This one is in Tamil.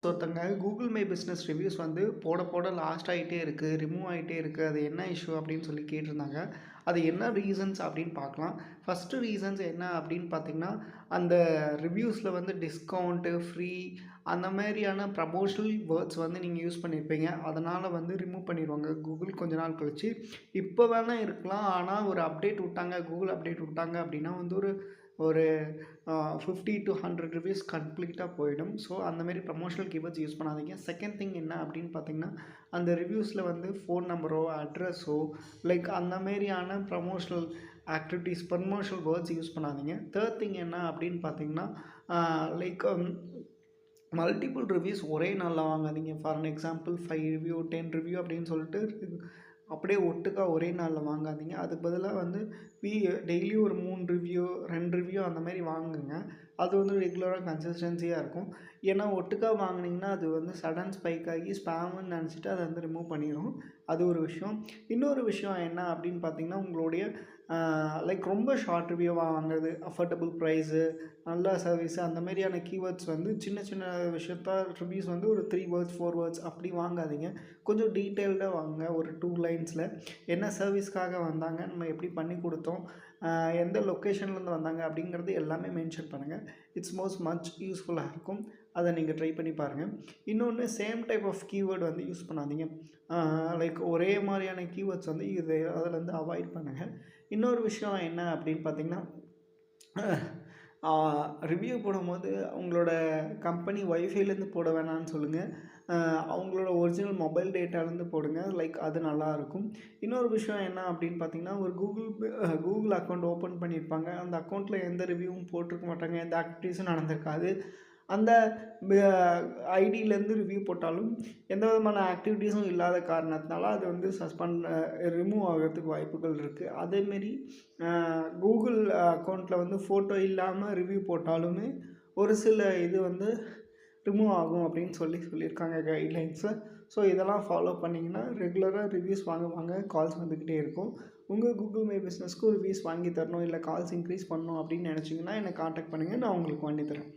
ஒருத்தங்க கூகுள் மை பிஸ்னஸ் ரிவ்யூஸ் வந்து போட போட லாஸ்ட் ஆகிட்டே இருக்குது, ரிமூவ் ஆகிட்டே இருக்குது, அது என்ன இஷ்யூ அப்படின்னு சொல்லி கேட்டிருந்தாங்க. அது என்ன ரீசன்ஸ் அப்படின்னு பார்க்கலாம். ஃபஸ்ட்டு ரீசன்ஸ் என்ன அப்படின்னு பார்த்தீங்கன்னா, அந்த ரிவ்யூஸில் வந்து டிஸ்கவுண்ட்டு, ஃப்ரீ அந்த மாதிரியான ப்ரமோஷனல் வேர்ட்ஸ் வந்து நீங்கள் யூஸ் பண்ணியிருப்பீங்க. அதனால் வந்து ரிமூவ் பண்ணிடுவாங்க கூகுள் கொஞ்ச நாள் கழிச்சு. இப்போ வேணால் இருக்கலாம், ஆனால் ஒரு அப்டேட் விட்டாங்க, கூகுள் அப்டேட் விட்டாங்க அப்படின்னா வந்து ஒரு ஒரு 50 to 100 ரிவ்யூஸ் கம்ப்ளீட்டாக போயிடும். ஸோ அந்தமாரி ப்ரமோஷனல் கீவேர்ட்ஸ் யூஸ் பண்ணாதீங்க. செகண்ட் திங் என்ன அப்படின்னு பார்த்தீங்கன்னா, அந்த ரிவ்யூஸில் வந்து ஃபோன் நம்பரோ, அட்ரஸோ லைக் அந்த மாரியான promotional activities, promotional words use பண்ணாதீங்க. தேர்ட் திங் என்ன அப்படின்னு பார்த்தீங்கன்னா, லைக் மல்டிபிள் ரிவ்யூஸ் ஒரே நாளில் வாங்காதீங்க. For an example 5 review, 10 review அப்படின்னு சொல்லிட்டு அப்படியே ஒட்டுக்கா ஒரே நாளில் வாங்காதீங்க. அதுக்கு பதிலாக வந்து டெய்லி ஒரு 3 ரிவ்யூ, 2 ரிவ்யூ அந்த மாதிரி வாங்குங்க. அது வந்து ரெகுலராக கன்சிஸ்டன்சியாக இருக்கும். ஏன்னா ஒட்டுக்கா வாங்கினீங்கன்னா அது வந்து சடன் ஸ்பைக் ஆகி ஸ்பேமுன்னு நினச்சிட்டு அதை வந்து ரிமூவ் பண்ணிடும். அது ஒரு விஷயம். இன்னொரு விஷயம் என்ன அப்படின்னு பார்த்தீங்கன்னா, உங்களுடைய லைக் ரொம்ப ஷார்ட் ரிவ்யூவாக வாங்குறது, அஃபோர்டபுள் ப்ரைஸு, நல்ல சர்வீஸு அந்த மாதிரியான கீவேர்ட்ஸ் வந்து சின்ன சின்ன விஷயத்த ரிவ்யூஸ் வந்து ஒரு 3 வேர்ட்ஸ், 4 வேர்ட்ஸ் அப்படி வாங்காதீங்க. கொஞ்சம் டீட்டெயில்டாக வாங்க. ஒரு 2 லைன்ஸில் என்ன சர்வீஸ்க்காக வந்தாங்க, நம்ம எப்படி பண்ணி கொடுத்தோம், எந்த லொக்கேஷன்லேருந்து வந்தாங்க அப்படிங்கிறது எல்லாமே மென்ஷன் பண்ணுங்கள். இட்ஸ் மச் யூஸ்ஃபுல்லாக இருக்கும். அதை நீங்கள் ட்ரை பண்ணி பாருங்கள். இன்னொன்று, சேம் டைப் ஆஃப் கீவேர்டு வந்து யூஸ் பண்ணாதீங்க. லைக் ஒரே மாதிரியான கீவேர்ட்ஸ் வந்து அதிலேருந்து அவாய்ட் பண்ணுங்கள். இன்னொரு விஷயம் என்ன அப்படின்னு பார்த்தீங்கன்னா, ரிவ்யூ போடும்போது உங்களோட கம்பெனி ஒய்ஃபைலேருந்து போட வேணான்னு சொல்லுங்கள். அவங்களோட ஒரிஜினல் மொபைல் டேட்டாலேருந்து போடுங்க. லைக் அது நல்லாயிருக்கும். இன்னொரு விஷயம் என்ன அப்படின்னு பார்த்தீங்கன்னா, ஒரு கூகுள் அக்கௌண்ட் ஓப்பன் பண்ணியிருப்பாங்க. அந்த அக்கௌண்ட்டில் எந்த ரிவ்யூவும் போட்டிருக்க மாட்டாங்க, எந்த ஆக்டிவிட்டீஸும் நடந்திருக்காது. அந்த ஐடியிலேருந்து ரிவ்யூ போட்டாலும் எந்த விதமான ஆக்டிவிட்டீஸும் இல்லாத காரணத்தினால அது வந்து ரிமூவ் ஆகிறதுக்கு வாய்ப்புகள் இருக்குது. அதேமாரி கூகுள் அக்கௌண்ட்டில் வந்து ஃபோட்டோ இல்லாமல் ரிவ்யூ போட்டாலுமே ஒரு சில இது வந்து ரிமூவ் ஆகும் அப்படின்னு சொல்லியிருக்காங்க கைட்லைன்ஸில். ஸோ இதெல்லாம் ஃபாலோ பண்ணிங்கன்னா ரெகுலராக ரிவ்யூஸ் வாங்க கால்ஸ் வந்துக்கிட்டே இருக்கும். உங்கள் கூகுள் மை பிஸ்னஸ்க்கு ரிவ்யூஸ் வாங்கி தரணும், இல்லை கால்ஸ் இன்க்ரீஸ் பண்ணணும் அப்படின்னு நினச்சிங்கன்னா என்னை காண்டாக்ட் பண்ணுங்கள், நான் உங்களுக்கு பண்ணி தரேன்.